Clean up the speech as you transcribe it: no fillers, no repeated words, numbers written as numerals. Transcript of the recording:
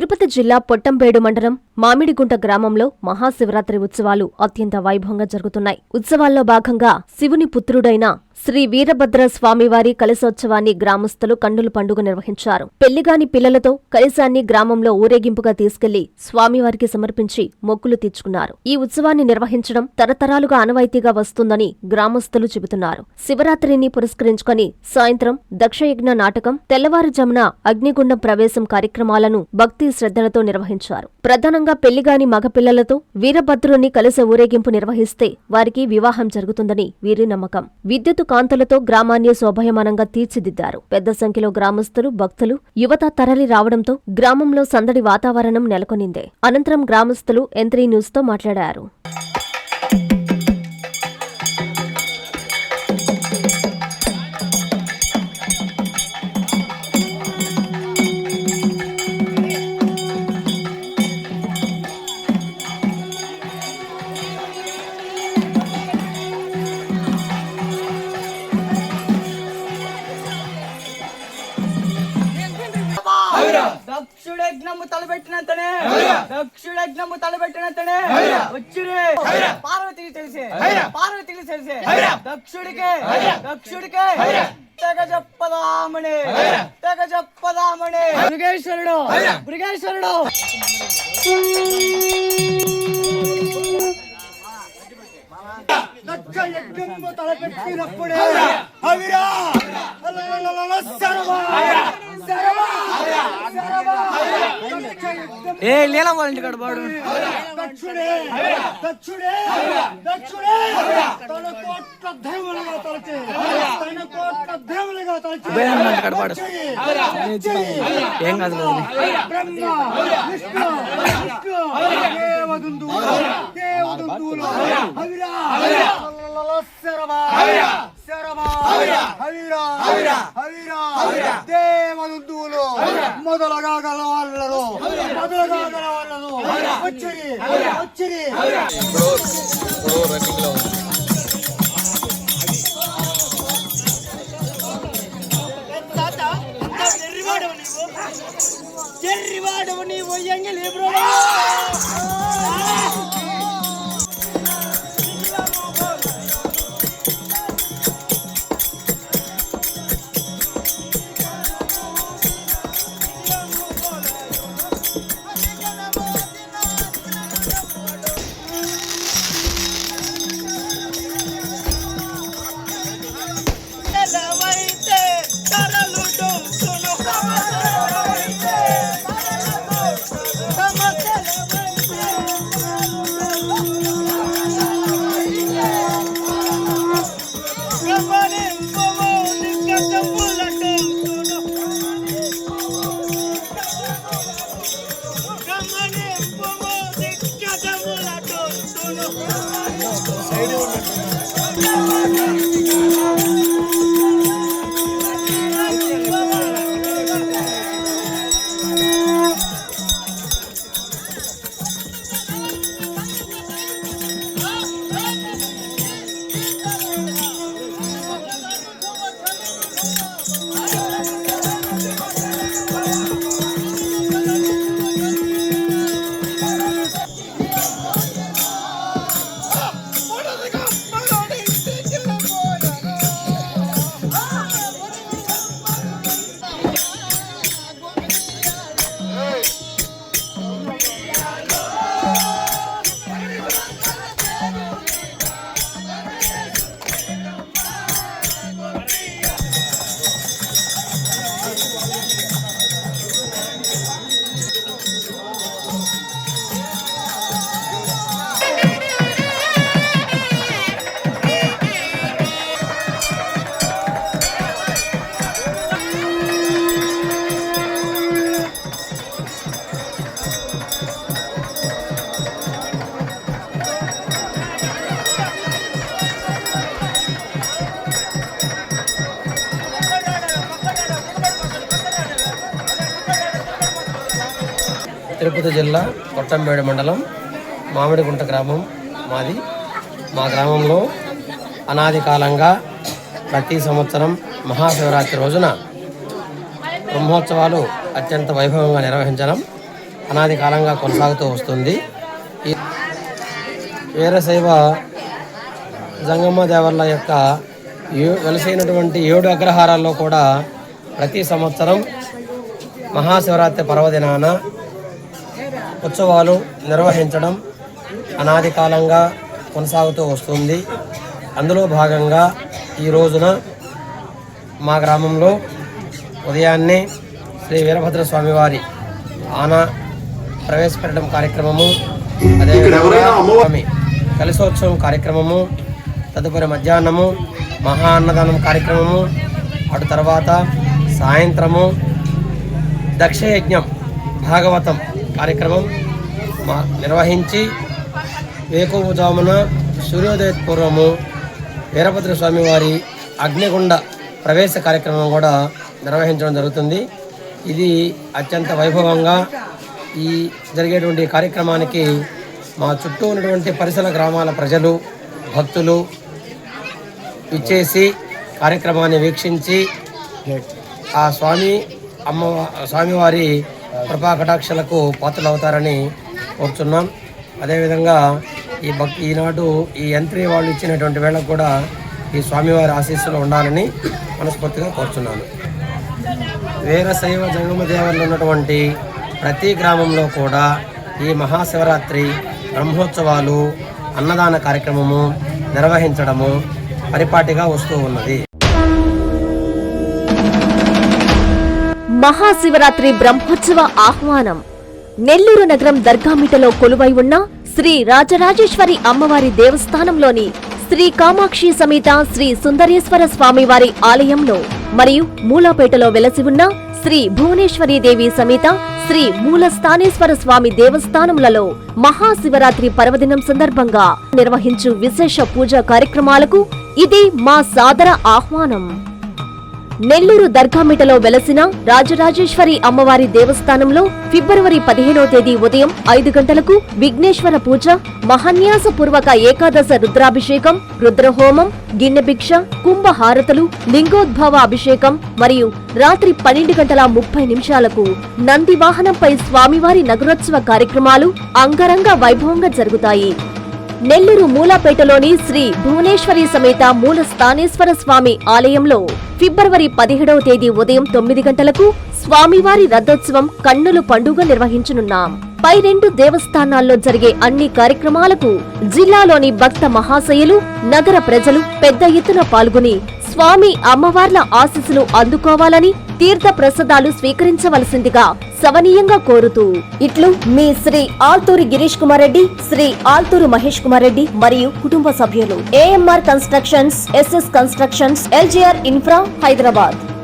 తిరుపతి జిల్లా పొట్టంపేడు మండలం మామిడిగుంట గ్రామంలో మహాశివరాత్రి ఉత్సవాలు అత్యంత వైభవంగా జరుగుతున్నాయి. ఉత్సవాల్లో భాగంగా శివుని పుత్రుడైన శ్రీ వీరభద్ర స్వామివారి కలశోత్సవాన్ని గ్రామస్తులు కన్నుల పండుగ నిర్వహించారు. పెళ్లిగాని పిల్లలతో కలశాన్ని గ్రామంలో ఊరేగింపుగా తీసుకెళ్లి స్వామివారికి సమర్పించి మొక్కులు తీర్చుకున్నారు. ఈ ఉత్సవాన్ని నిర్వహించడం తరతరాలుగా ఆనవాయితీగా వస్తుందని గ్రామస్తులు చెబుతున్నారు. శివరాత్రిని పురస్కరించుకొని సాయంత్రం దక్షయజ్ఞ నాటకం, తెల్లవారుజామున అగ్నిగుండం ప్రవేశం కార్యక్రమాలను భక్తి శ్రద్ధలతో నిర్వహించారు. ప్రధానంగా పెళ్లిగాని మగపిల్లలతో వీరభద్రుని కలశ ఊరేగింపు నిర్వహిస్తే వారికి వివాహం జరుగుతుందని వీరి నమ్మకం. విద్యుత్ కాంతులతో గ్రామాన్ని శోభయమానంగా తీర్చిదిద్దారు. పెద్ద సంఖ్యలో గ్రామస్తులు, భక్తులు, యువత తరలి రావడంతో గ్రామంలో సందడి వాతావరణం నెలకొనింది. అనంతరం గ్రామస్తులు N3 న్యూస్ తో మాట్లాడారు. దక్షుడజ్ఞము తలబెట్టినంతనే వచ్చిరే పార్వతికి తెలిసే దక్షుడికే తెగ చెప్పదామని మృగేశ్వరుడు యజ్ఞము తలపెట్టినప్పుడే ఏ లీలం వాళ్ళ ఇంటికాడ బాడు దక్షుడే తన కోట్ల దేవులుగా తలచి ఏం కాదు బ్రహ్మ విష్ణు దేవదుందులు దేవదుందులు మొదలుగా గల వాళ్ళను వచ్చిరి ఎర్రివాడవు నీవు ఎంగిలి బ్రో తిరుపతి జిల్లా పొట్టంపేడు మండలం మామిడిగుంట గ్రామం మాది. మా గ్రామంలో అనాది కాలంగా ప్రతి సంవత్సరం మహాశివరాత్రి రోజున బ్రహ్మోత్సవాలు అత్యంత వైభవంగా నిర్వహించడం అనాది కాలంగా కొనసాగుతూ వస్తుంది. ఈ వీరశైవ జంగమ్మ దేవర్ల యొక్క వెలసైనటువంటి 7 అగ్రహారాల్లో కూడా ప్రతి సంవత్సరం మహాశివరాత్రి పర్వదినాన ఉత్సవాలు నిర్వహించడం అనాది కాలంగా కొనసాగుతూ వస్తుంది. అందులో భాగంగా ఈ రోజున మా గ్రామంలో ఉదయాన్నే శ్రీ వీరభద్ర స్వామివారి ప్రవేశపెట్టడం కార్యక్రమము, అదేవిధంగా స్వామి కలశోత్సవం కార్యక్రమము, తదుపరి మధ్యాహ్నము మహా అన్నదానం కార్యక్రమము, అటు తర్వాత సాయంత్రము దక్షయజ్ఞం భాగవతం కార్యక్రమం నిర్వహించి వేకువజామున సూర్యోదయ పూర్వము వీరభద్ర స్వామి వారి అగ్నిగుండ ప్రవేశ కార్యక్రమం కూడా నిర్వహించడం జరుగుతుంది. ఇది అత్యంత వైభవంగా ఈ జరిగేటువంటి కార్యక్రమానికి మా చుట్టూ ఉన్నటువంటి పరిసర గ్రామాల ప్రజలు, భక్తులు ఇచ్చేసి కార్యక్రమాన్ని వీక్షించి ఆ స్వామివారి కృపా కటాక్షలకు పాత్రలవుతారని కోరుచున్నాం. అదేవిధంగా ఈనాడు ఈ యంత్రి వాళ్ళు ఇచ్చినటువంటి వేళకు కూడా ఈ స్వామివారి ఆశీస్సులు ఉండాలని మనస్ఫూర్తిగా కోరుచున్నాను. వీరశైవ జంగమ దేవర్లు ఉన్నటువంటి ప్రతి గ్రామంలో కూడా ఈ మహాశివరాత్రి బ్రహ్మోత్సవాలు, అన్నదాన కార్యక్రమము నిర్వహించడము పరిపాటిగా వస్తూ ఉన్నది. మహాశివరాత్రి బ్రహ్మోత్సవ ఆహ్వానం. నెల్లూరు నగరం దర్గామిటలో కొలువై ఉన్న శ్రీ రాజరాజేశ్వరి అమ్మవారి దేవస్థానంలోని శ్రీ కామాక్షి సమేత శ్రీ సుందరేశ్వర స్వామివారి ఆలయంలో మరియు మూలపేటలో వెలసి ఉన్న శ్రీ భువనేశ్వరీదేవి సమేత శ్రీ మూలస్థానేశ్వర స్వామి దేవస్థానములలో మహాశివరాత్రి పర్వదినం సందర్భంగా నిర్వహించు విశేష పూజా కార్యక్రమాలకు ఇది మా సాదర ఆహ్వానం. నెల్లూరు దర్గామిటలో వెలసిన రాజరాజేశ్వరి అమ్మవారి దేవస్థానంలో ఫిబ్రవరి 15వ తేదీ ఉదయం 5 గంటలకు విఘ్నేశ్వర పూజ, మహాన్యాసపూర్వక ఏకాదశ రుద్రాభిషేకం, రుద్రహోమం, గిన్నెభిక్ష, కుంభహారతులు, లింగోద్భవ అభిషేకం మరియు రాత్రి 12:30 నంది వాహనంపై స్వామివారి నగరోత్సవ కార్యక్రమాలు అంగరంగ వైభవంగా జరుగుతాయి. నెల్లూరు మూలాపేటలోని శ్రీ భువనేశ్వరి సమేత మూల స్థానేశ్వర స్వామి ఆలయంలో ఫిబ్రవరి 17వ తేదీ ఉదయం 9 గంటలకు స్వామివారి రథోత్సవం కన్నుల పండుగ నిర్వహించనున్నాం. పై 2 దేవస్థానాల్లో జరిగే అన్ని కార్యక్రమాలకు జిల్లాలోని భక్త మహాశయులు, నగర ప్రజలు పెద్ద ఎత్తున పాల్గొని స్వామి అమ్మవార్ల ఆశీస్సులు అందుకోవాలని, తీర్థ ప్రసాదాలు స్వీకరించవలసిందిగా సవనీయంగా కోరుతూ ఇట్లు మీ శ్రీ ఆల్తూరి గిరీష్ కుమార్ రెడ్డి, శ్రీ ఆల్తూరు మహేష్ కుమార్ రెడ్డి మరియు కుటుంబ సభ్యులు. AMR constructions, SS constructions, LGR infra, Hyderabad.